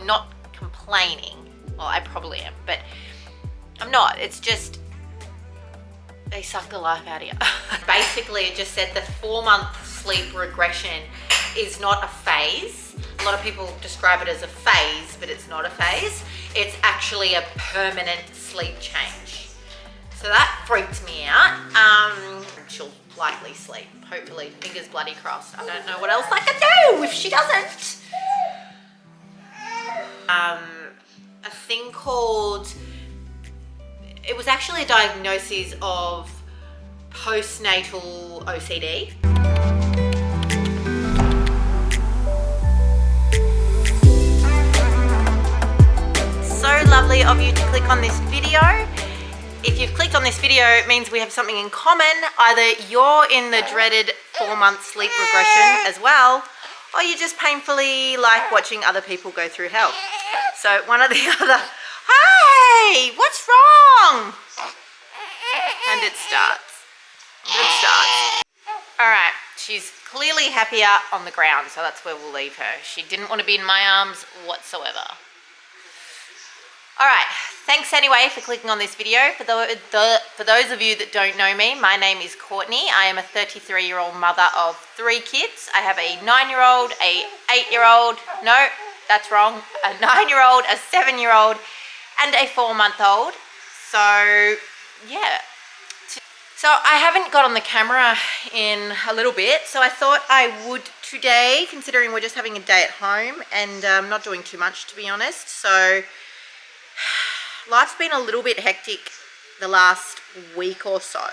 I'm not complaining. Well, I probably am, but I'm not. It's just, they suck the life out of you. Basically, it just said the 4-month sleep regression is not a phase. A lot of people describe it as a phase, but it's not a phase. It's actually a permanent sleep change. So that freaked me out. She'll likely sleep, hopefully, fingers bloody crossed. I don't know what else I can do if she doesn't. A thing called, it was actually a diagnosis of postnatal OCD. So lovely of you to click on this video. If you've clicked on this video, it means we have something in common. Either you're in the dreaded 4-month sleep regression as well, or you just painfully like watching other people go through hell. So one or the other. Hey, what's wrong? And it starts. It starts. All right, she's clearly happier on the ground, so that's where we'll leave her. She didn't want to be in my arms whatsoever. All right, thanks anyway for clicking on this video. For those of you that don't know me, my name is Courtney. I am a 33-year-old mother of 3 kids. I have a 9-year-old, a 8-year-old, no, that's wrong, a 9-year-old, a 7-year-old, and a 4-month-old. So, yeah. So I haven't got on the camera in a little bit, so I thought I would today, considering we're just having a day at home and not doing too much, to be honest. So life's been a little bit hectic the last week or so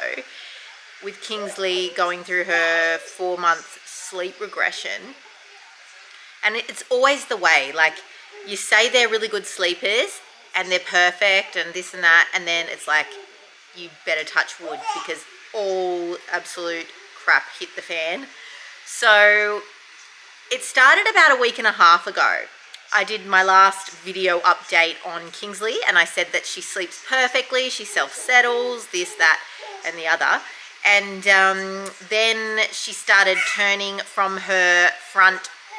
with Kingsley going through her 4-month sleep regression. And it's always the way, like you say they're really good sleepers and they're perfect and this and that, and then it's like, you better touch wood because all absolute crap hit the fan. So it started about a week and a half ago. I did my last video update on Kingsley and I said that she sleeps perfectly, she self-settles, this, that, and the other. And then she started turning from her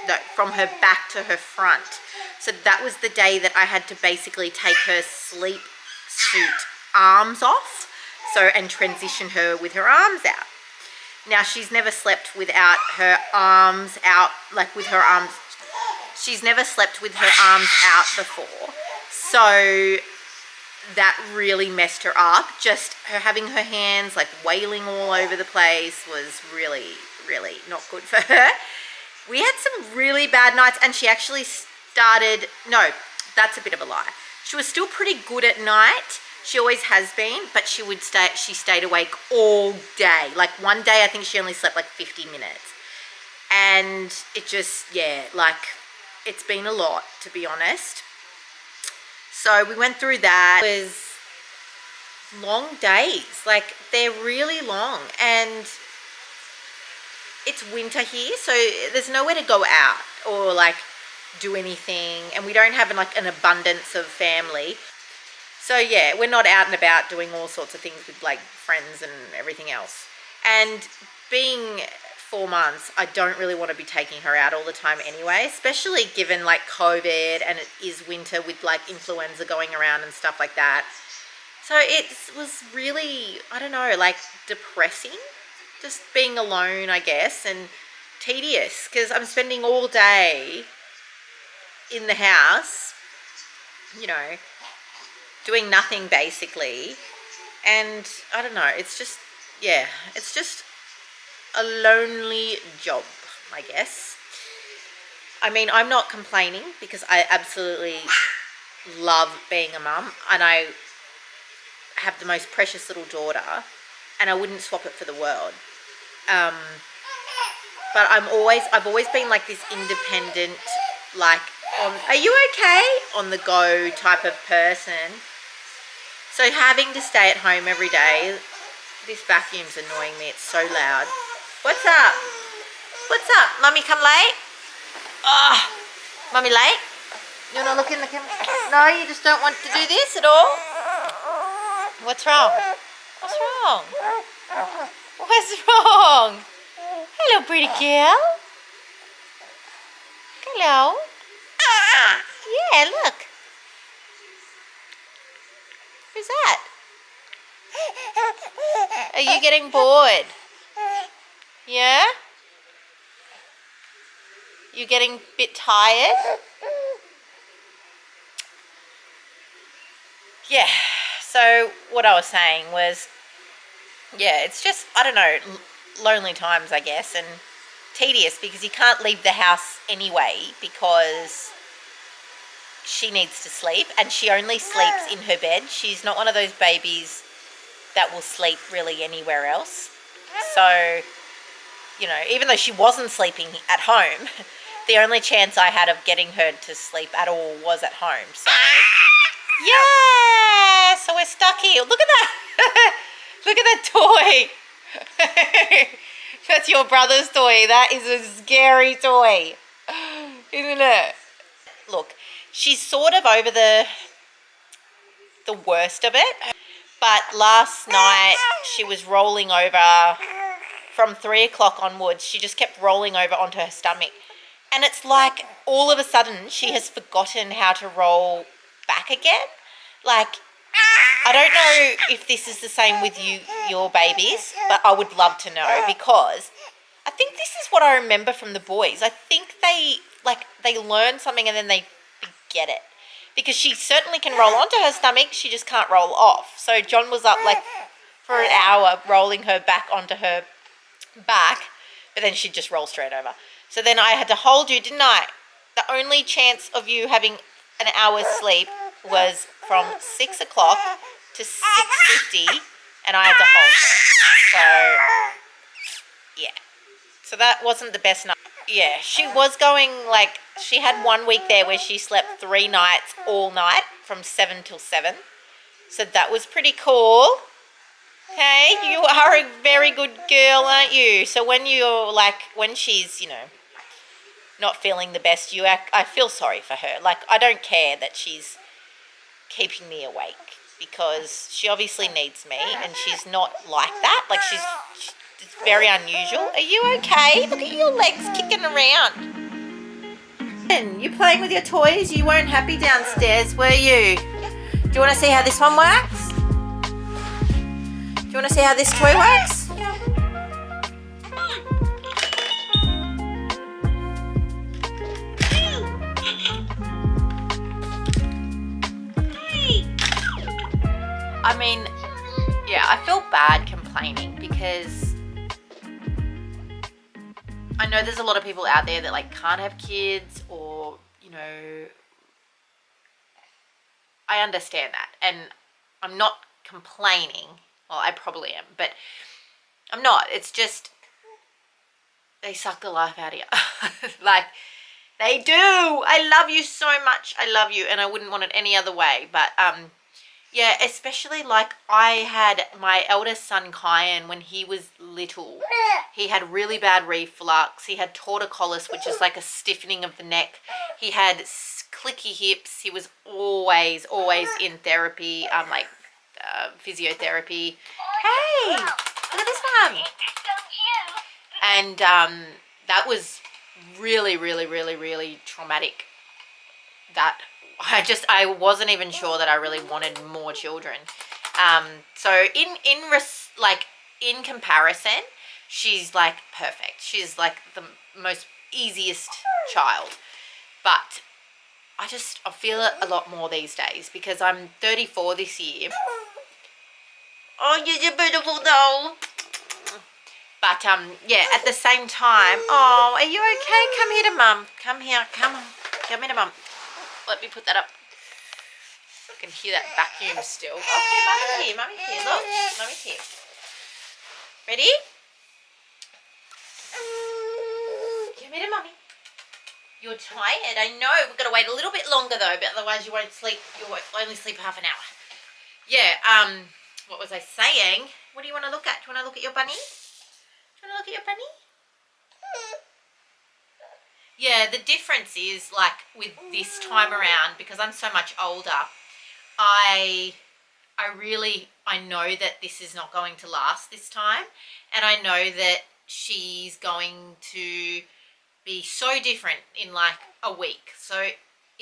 back to her front. So that was the day that I had to basically take her sleep suit arms off, and transition her with her arms out. Now she's never slept without her arms out, like with her arms. She's never slept with her arms out before, so that really messed her up. Just her having her hands like wailing all over the place was really, really not good for her. We had some really bad nights, and she actually started, no, that's a bit of a lie. She was still pretty good at night. She always has been, but she stayed awake all day. Like one day, I think she only slept like 50 minutes. And it just, yeah, like it's been a lot, to be honest. So we went through that. It was long days, like they're really long, and it's winter here, so there's nowhere to go out or like do anything, and we don't have like an abundance of family. So yeah, we're not out and about doing all sorts of things with like friends and everything else. And being 4 months, I don't really want to be taking her out all the time anyway, especially given like COVID and it is winter with like influenza going around and stuff like that. So it was really, I don't know, like depressing, just being alone, I guess, and tedious because I'm spending all day in the house, you know, doing nothing basically. And I don't know, it's just, yeah, it's just a lonely job, I guess. I mean, I'm not complaining because I absolutely love being a mum, and I have the most precious little daughter, and I wouldn't swap it for the world. But I've always been like this independent, like, are you okay? On the go type of person. So having to stay at home every day, this vacuum's annoying me. It's so loud. What's up? What's up? Mummy come late? Oh, Mummy late? You want to look in the camera? No, you just don't want to do this at all? What's wrong? What's wrong? What's wrong? Hello, pretty girl. Hello. Yeah, look. Who's that? Are you getting bored? Yeah? You getting a bit tired? Yeah, so what I was saying was, yeah, it's just, I don't know, lonely times, I guess, and tedious because you can't leave the house anyway because she needs to sleep, and she only sleeps in her bed. She's not one of those babies that will sleep really anywhere else. So, you know, even though she wasn't sleeping at home, the only chance I had of getting her to sleep at all was at home. So, yeah, so we're stuck here. Look at that. Look at that toy. That's your brother's toy. That is a scary toy, isn't it? Look, she's sort of over the worst of it, but last night she was rolling over from 3 o'clock onwards. She just kept rolling over onto her stomach, and it's like all of a sudden she has forgotten how to roll back again. Like, I don't know if this is the same with your babies, but I would love to know, because I think this is what I remember from the boys. I think they learn something and then they forget it. Because she certainly can roll onto her stomach, she just can't roll off. So John was up like for an hour rolling her back onto her back, but then she'd just roll straight over. So then I had to hold you, didn't I? The only chance of you having an hour's sleep was from 6 o'clock to 6:50, and I had to hold her. So, yeah. So that wasn't the best night. Yeah, she was going, like, she had 1 week there where she slept 3 nights all night from 7 till 7. So that was pretty cool. Hey, you are a very good girl, aren't you? So when you're, like, when she's, you know, not feeling the best, I feel sorry for her. Like, I don't care that she's keeping me awake, because she obviously needs me, and she's not like that. Like, it's very unusual. Are you okay? Look at your legs kicking around. You're playing with your toys. You weren't happy downstairs, were you? Do you want to see how this one works? Do you want to see how this toy works? I mean, yeah, I feel bad complaining, because I know there's a lot of people out there that, like, can't have kids, or, you know, I understand that, and I'm not complaining. Well, I probably am, but I'm not. It's just, they suck the life out of you. Like, they do. I love you so much. I love you, and I wouldn't want it any other way. But, yeah, especially, like, I had my eldest son, Kyan, when he was little. He had really bad reflux. He had torticollis, which is like a stiffening of the neck. He had clicky hips. He was always in therapy, like physiotherapy. Hey, look at this one. And that was really traumatic. That I wasn't even sure that I really wanted more children. So in comparison, she's like perfect. She's like the most easiest child. But I feel it a lot more these days, because I'm 34 this year. Oh, you're beautiful doll. But yeah, at the same time, oh, are you okay? Come here to mum. Come here, come on. Come here to mum. Let me put that up. I can hear that vacuum still. Okay, mummy's here, look. Mummy's here. Ready? Give me to mummy. You're tired, I know. We've got to wait a little bit longer though, but otherwise you won't sleep. You'll only sleep half an hour. Yeah, what was I saying? What do you want to look at? Do you want to look at your bunny? Do you want to look at your bunny? Yeah, the difference is, like, with this time around, because I'm so much older, I know that this is not going to last this time, and I know that she's going to be so different in like a week. So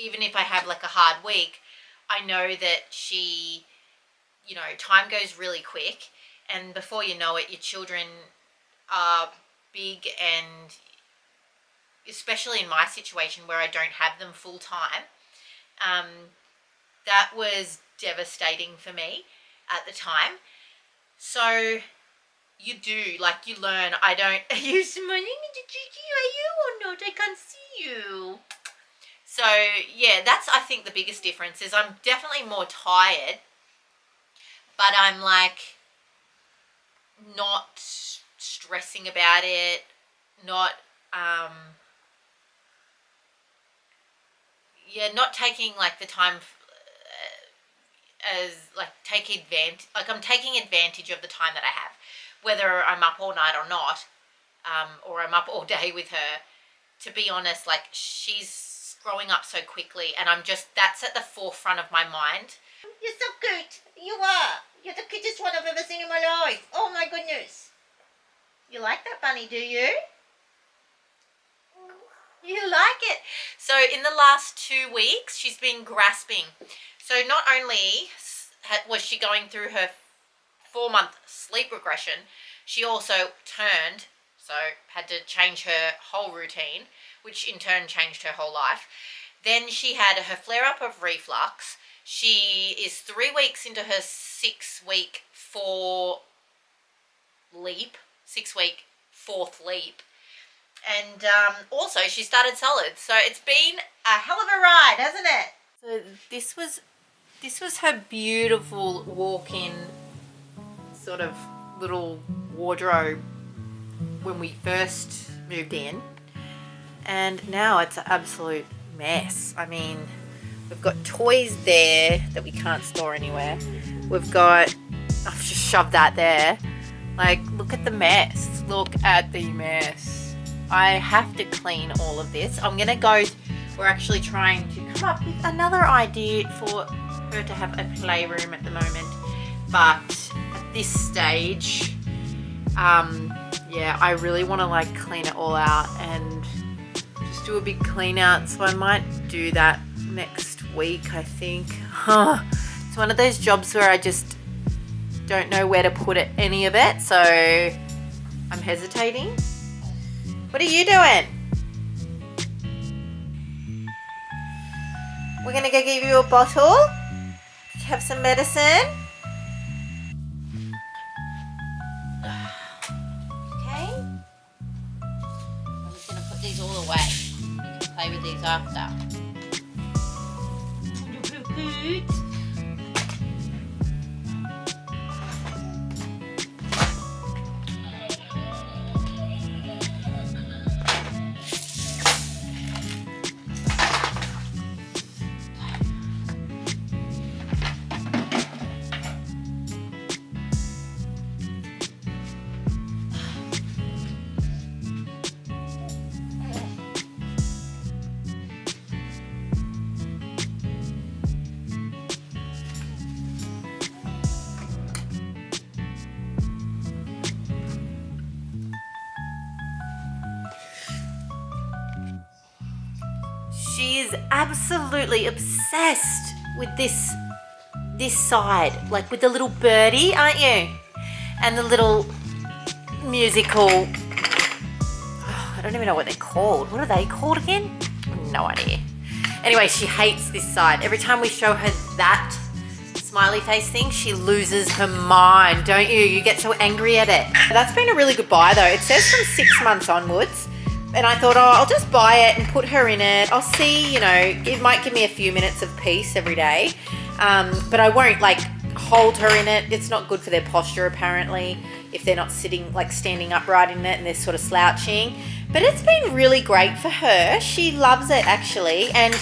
even if I have like a hard week, I know that she, you know, time goes really quick, and before you know it, your children are big, and especially in my situation where I don't have them full time, that was devastating for me at the time. So you do, like, you learn. I don't, are you smiling? Are you or not? I can't see you. So yeah, that's, I think, the biggest difference is I'm definitely more tired, but I'm like not stressing about it, not not taking like the time as like I'm taking advantage of the time that I have, whether I'm up all night or not, or I'm up all day with her. To be honest, like, she's growing up so quickly, and that's at the forefront of my mind. You're so cute. You are. You're the cutest one I've ever seen in my life. Oh my goodness. You like that bunny, do you? You like it. So in the last 2 weeks, she's been grasping. So not only was she going through her 4-month sleep regression, she also turned, so had to change her whole routine, which in turn changed her whole life. Then she had her flare-up of reflux. She is 3 weeks into her 6-week 4th leap. And also she started solids. So it's been a hell of a ride, hasn't it? So this was her beautiful walk-in sort of little wardrobe when we first moved in, and now it's an absolute mess. I mean, we've got toys there that we can't store anywhere. I've just shoved that there. Like, look at the mess. Look at the mess. I have to clean all of this. We're actually trying to come up with another idea for her to have a playroom at the moment. But at this stage, I really want to like clean it all out and just do a big clean out. So I might do that next week, I think. It's one of those jobs where I just don't know where to put any of it. So I'm hesitating. What are you doing? We're going to go give you a bottle. Have some medicine. Okay. I'm just going to put these all away. You can play with these after. Good. She is absolutely obsessed with this side, like with the little birdie, aren't you? And the little musical, I don't even know what they're called. What are they called again? No idea. Anyway, she hates this side. Every time we show her that smiley face thing, she loses her mind, don't you? You get so angry at it. That's been a really good buy though. It says from 6 months onwards. And I thought, I'll just buy it and put her in it. I'll see, it might give me a few minutes of peace every day. But I won't like hold her in it. It's not good for their posture apparently if they're not standing upright in it and they're sort of slouching. But it's been really great for her. She loves it actually. And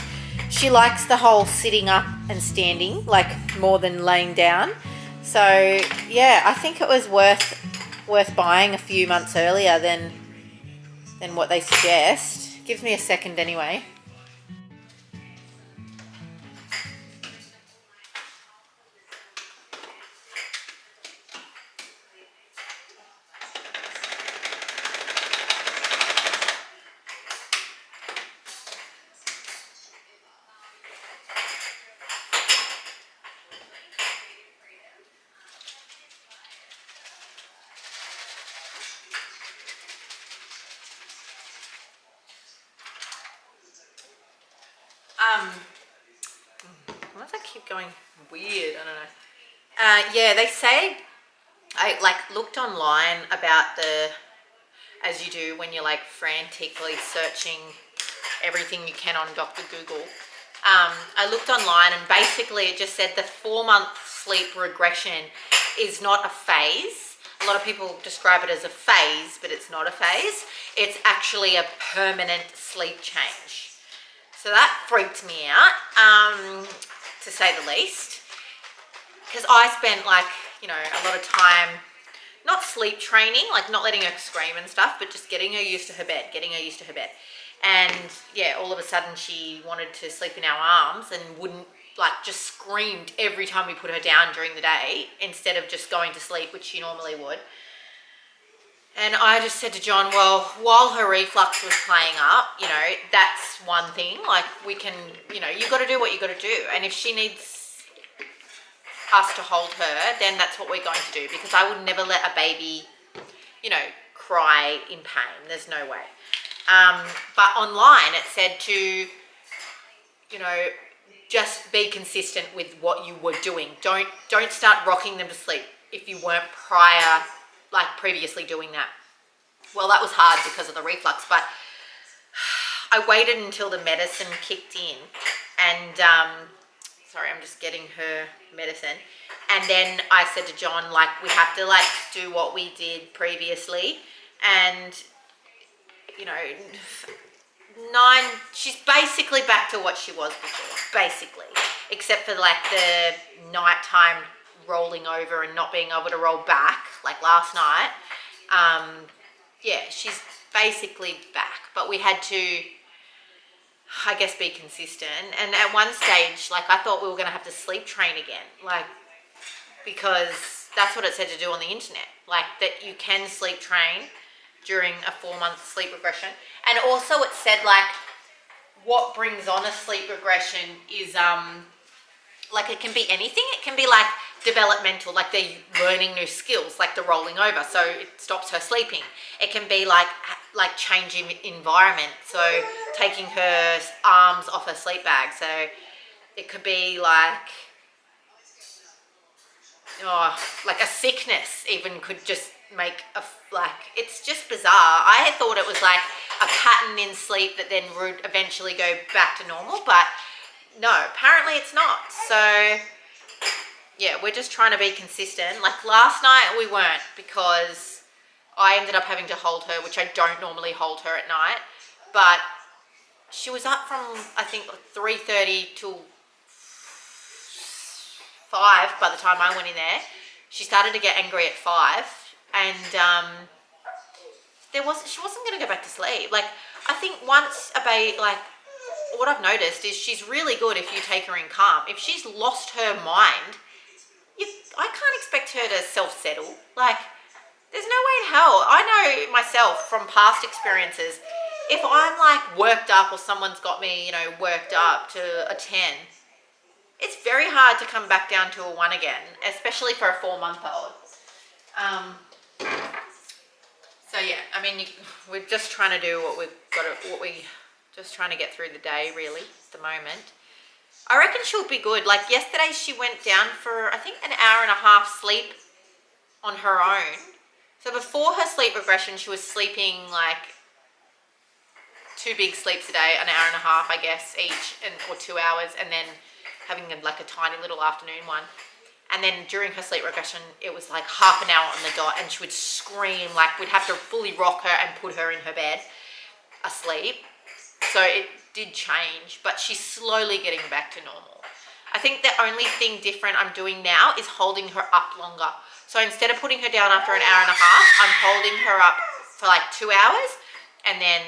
she likes the whole sitting up and standing, like more than laying down. So yeah, I think it was worth buying a few months earlier than what they suggest. Gives me a second anyway. Unless I keep going weird, I don't know. Yeah, they say, I like looked online about the, as you do when you're like frantically searching everything you can on Dr. Google. I looked online and basically it just said the 4-month sleep regression is not a phase. A lot of people describe it as a phase, but it's not a phase. It's actually a permanent sleep change. So that freaked me out, to say the least, because I spent like, you know, a lot of time not sleep training, like not letting her scream and stuff, but just getting her used to her bed, And yeah, all of a sudden she wanted to sleep in our arms and wouldn't, like, just screamed every time we put her down during the day instead of just going to sleep, which she normally would. And I just said to John, well, while her reflux was playing up, you know, that's one thing. Like, we can, you know, you got to do what you got to do. And if she needs us to hold her, then that's what we're going to do, because I would never let a baby, you know, cry in pain. There's no way. But online it said to, you know, just be consistent with what you were doing. Don't start rocking them to sleep if you weren't previously doing that. Well, that was hard because of the reflux, but I waited until the medicine kicked in, and sorry, I'm just getting her medicine. And then I said to John, like, we have to like do what we did previously, and you know, she's basically back to what she was before, basically, except for like the nighttime rolling over and not being able to roll back like last night. Yeah, she's basically back, but we had to, I guess, be consistent. And at one stage, like, I thought we were going to have to sleep train again, like, because that's what it said to do on the internet, like that you can sleep train during a 4-month sleep regression. And also it said, like, what brings on a sleep regression is like, it can be anything. It can be like developmental, like they're learning new skills, like the rolling over, so it stops her sleeping. It can be like changing environment, so taking her arms off her sleep bag. So it could be like, like a sickness even could just make a, like, it's just bizarre. I thought it was like a pattern in sleep that then would eventually go back to normal, but no, apparently it's not. So yeah, we're just trying to be consistent. Like last night we weren't, because I ended up having to hold her, which I don't normally hold her at night, but she was up from, I think, 3:30 till 5 by the time I went in there. She started to get angry at 5, and she wasn't going to go back to sleep. Like, I think once a baby, like, what I've noticed is she's really good if you take her in calm. If she's lost her mind, I can't expect her to self-settle. Like, there's no way in hell. I know myself from past experiences, if I'm like worked up or someone's got me, you know, worked up to a 10, it's very hard to come back down to a 1 again, especially for a 4-month-old. So yeah, I mean, we're just trying to do just trying to get through the day, really, at the moment. I reckon she'll be good. Like yesterday, she went down for, I think, an hour and a half sleep on her own. So before her sleep regression, she was sleeping like 2 big sleeps a day, an hour and a half, I guess, each, or 2 hours, and then having like a tiny little afternoon one. And then during her sleep regression, it was like half an hour on the dot, and she would scream, like we'd have to fully rock her and put her in her bed asleep. So it did change, but she's slowly getting back to normal. I think the only thing different I'm doing now is holding her up longer. So instead of putting her down after an hour and a half, I'm holding her up for like 2 hours, and then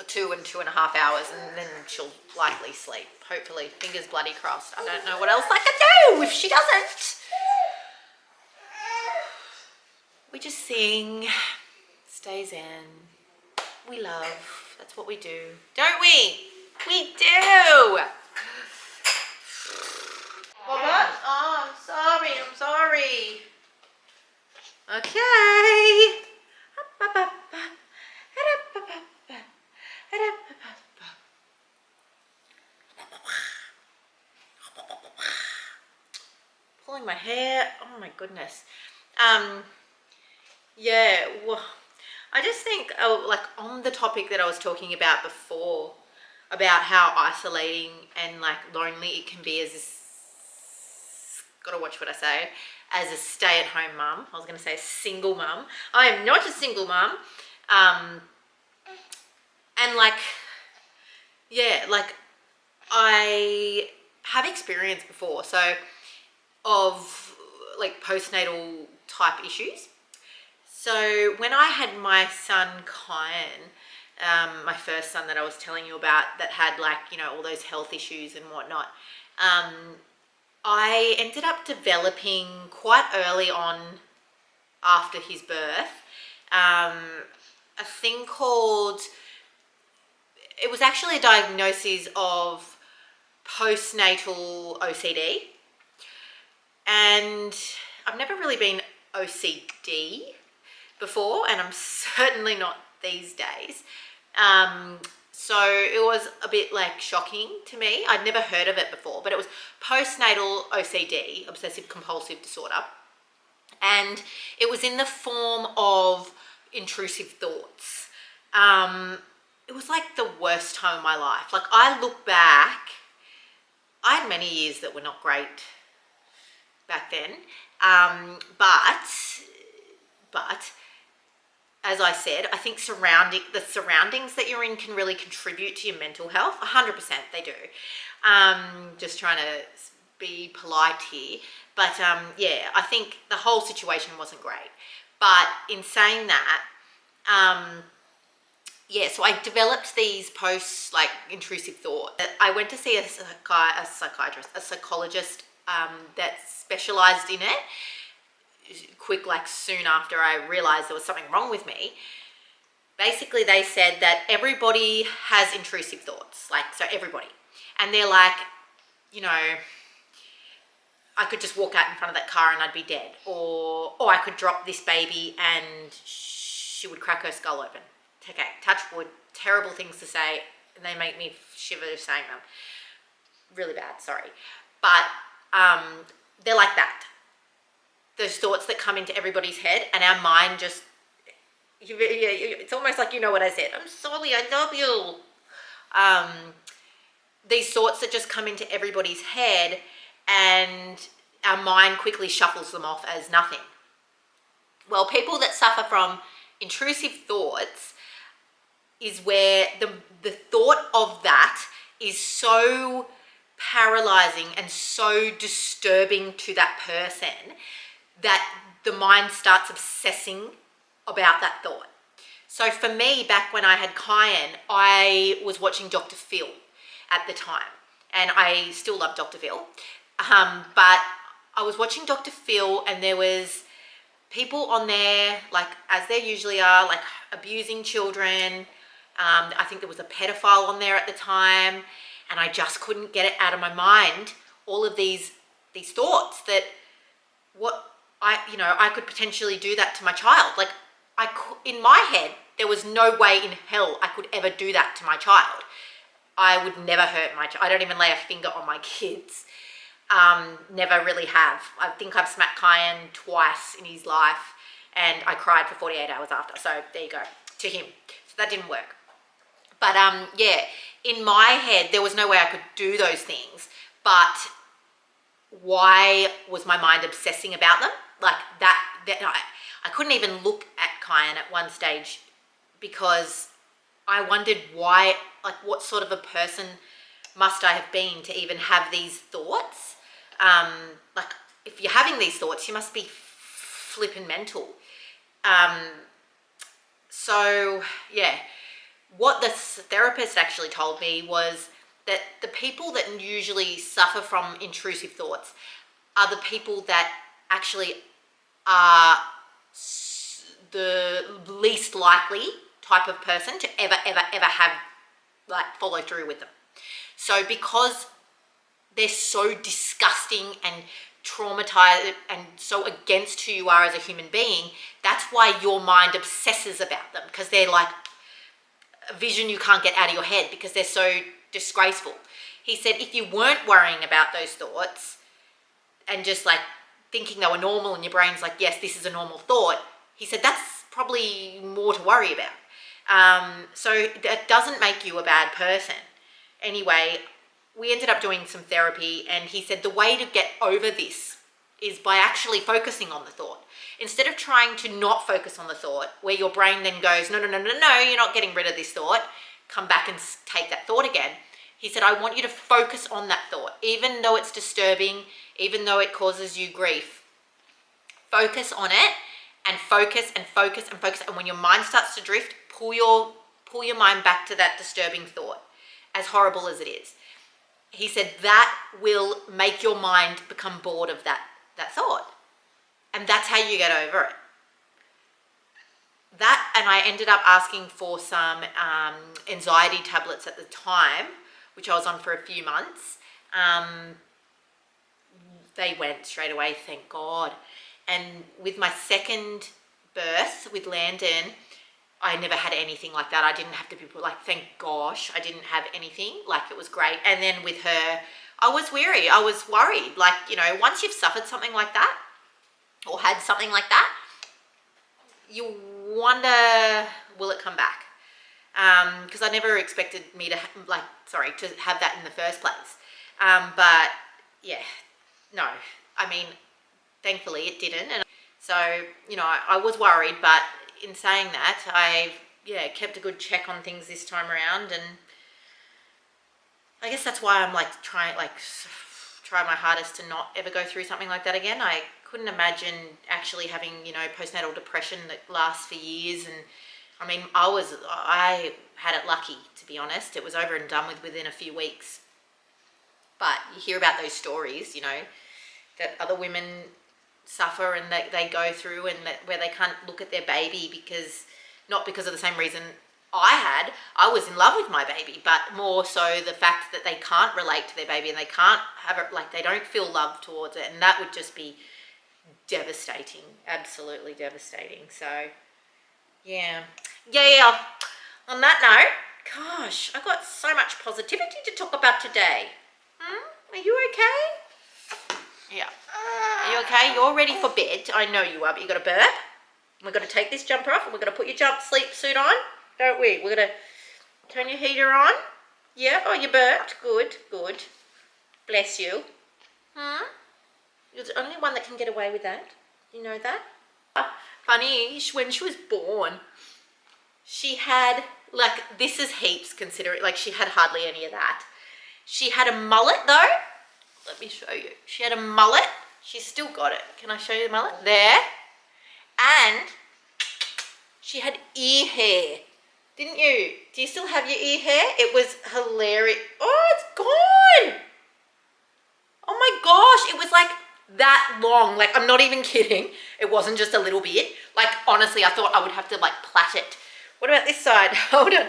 2 and 2.5 hours, and then she'll likely sleep. Hopefully, fingers bloody crossed. I don't know what else I can do if she doesn't. We just sing, stay zen. We love. That's what we do, don't we? We do. What? Oh, I'm sorry. Okay. pulling my hair. Oh my goodness. Yeah, well, I just think, like on the topic that I was talking about before, about how isolating and like lonely it can be as gotta watch what I say, as a stay-at-home mum. I was gonna say a single mum. I am not a single mum. And like, yeah, like I have experience before, so of like postnatal type issues. So when I had my son Kyan, my first son that I was telling you about, that had like, you know, all those health issues and whatnot, I ended up developing quite early on after his birth a thing called, it was actually a diagnosis of postnatal OCD. And I've never really been OCD before, and I'm certainly not these days. So it was a bit like shocking to me. I'd never heard of it before, but it was postnatal OCD, obsessive compulsive disorder. And it was in the form of intrusive thoughts. It was like the worst time of my life. Like I look back, I had many years that were not great back then. But as I said, I think the surroundings that you're in can really contribute to your mental health. 100% they do. Just trying to be polite here. But yeah, I think the whole situation wasn't great. But in saying that, yeah, so I developed these like intrusive thoughts. I went to see a psychologist that specialized in it. Like soon after I realized there was something wrong with me. Basically, they said that everybody has intrusive thoughts, like, so everybody. And they're like, you know, I could just walk out in front of that car and I'd be dead. Or I could drop this baby and she would crack her skull open. Okay, touch wood, terrible things to say. And they make me shiver saying them. Really bad, sorry. But they're like that. Those thoughts that come into everybody's head, and our mind just, it's almost like, you know what I said, I'm sorry, I love you. These thoughts that just come into everybody's head, and our mind quickly shuffles them off as nothing. Well, people that suffer from intrusive thoughts is where the thought of that is so paralyzing and so disturbing to that person that the mind starts obsessing about that thought. So for me, back when I had Kyan, I was watching Dr. Phil at the time, and I still love Dr. Phil. But I was watching Dr. Phil, and there was people on there, like as there usually are, like abusing children. I think there was a pedophile on there at the time, and I just couldn't get it out of my mind. All of these thoughts that I could potentially do that to my child. Like in my head, there was no way in hell I could ever do that to my child. I would never hurt my child. I don't even lay a finger on my kids. Never really have. I think I've smacked Kyan twice in his life, and I cried for 48 hours after. So there you go, to him. So that didn't work. But yeah, in my head, there was no way I could do those things. But why was my mind obsessing about them? Like that I couldn't even look at Kyan at one stage, because I wondered why, like what sort of a person must I have been to even have these thoughts? Like if you're having these thoughts, you must be flipping mental. So yeah, what the therapist actually told me was that the people that usually suffer from intrusive thoughts are the people that actually are the least likely type of person to ever have like follow through with them. So because they're so disgusting and traumatized and so against who you are as a human being, that's why your mind obsesses about them, because they're like a vision you can't get out of your head because they're so disgraceful. He said if you weren't worrying about those thoughts and just like thinking they were normal and your brain's like, yes, this is a normal thought, he said that's probably more to worry about. So that doesn't make you a bad person. Anyway, we ended up doing some therapy, and he said the way to get over this is by actually focusing on the thought. Instead of trying to not focus on the thought, where your brain then goes, no, you're not getting rid of this thought, come back and take that thought again. He said, I want you to focus on that thought, even though it's disturbing, even though it causes you grief. Focus on it, and focus and focus and focus. And when your mind starts to drift, pull your mind back to that disturbing thought, as horrible as it is. He said that will make your mind become bored of that thought. And that's how you get over it. That, and I ended up asking for some anxiety tablets at the time, which I was on for a few months. They went straight away, thank God. And with my second birth with Landon, I never had anything like that. I didn't have to be like, thank gosh, I didn't have anything. Like, it was great. And then with her, I was weary. I was worried. Like, you know, once you've suffered something like that or had something like that, you wonder, will it come back? Because I never expected me to have that in the first place. But yeah, no, I mean, thankfully it didn't. And so, you know, I was worried, but in saying that, I kept a good check on things this time around, and I guess that's why I'm like trying my hardest to not ever go through something like that again. I couldn't imagine actually having, you know, postnatal depression that lasts for years. And I mean, I had it lucky, to be honest. It was over and done with within a few weeks. But you hear about those stories, you know, that other women suffer and that they go through, and where they can't look at their baby not because of the same reason I was in love with my baby, but more so the fact that they can't relate to their baby and they can't have it, like, they don't feel love towards it, and that would just be devastating, absolutely devastating. So yeah. On that note, gosh, I got so much positivity to talk about today. Are you okay? Yeah. Are you okay? You're ready for bed. I know you are, but you got to burp. We're going to take this jumper off, and we're going to put your sleep suit on, don't we? We're going to turn your heater on. Yeah. Oh, you burped. Good. Bless you. You're the only one that can get away with that. You know that? Funny, when she was born, she had, like, this is heaps considering, like, she had hardly any of that. She had a mullet though. Let me show you. She had a mullet. She's still got it. Can I show you the mullet? There. And she had ear hair. Didn't you? Do you still have your ear hair? It was hilarious. Oh, it's gone. Oh my gosh. It was like that long. Like, I'm not even kidding. It wasn't just a little bit. Like, honestly, I thought I would have to, like, plait it. What about this side? Hold on.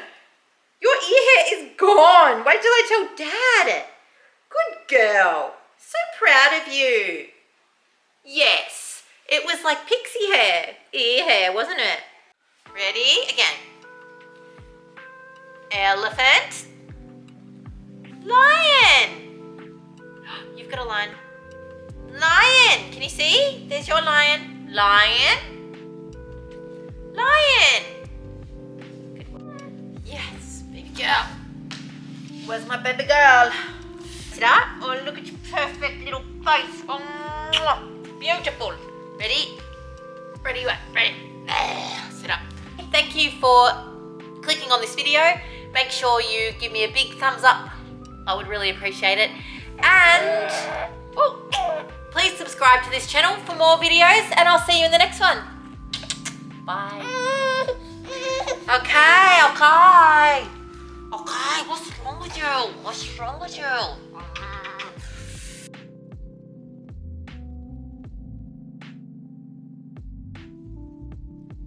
Your ear hair is gone. Wait till I tell Dad. Good girl. So proud of you. Yes. It was like pixie hair. Ear hair, wasn't it? Ready? Again. Elephant. Lion. You've got a lion. Lion. Can you see? There's your lion. Lion. Lion. Good one. Yes, baby girl. Where's my baby girl? Sit up. Oh, look at your perfect little face. Oh, beautiful. Ready? Ready? Ready? Sit up. Thank you for clicking on this video. Make sure you give me a big thumbs up. I would really appreciate it. And please subscribe to this channel for more videos, and I'll see you in the next one. Bye. Okay. What's wrong with you?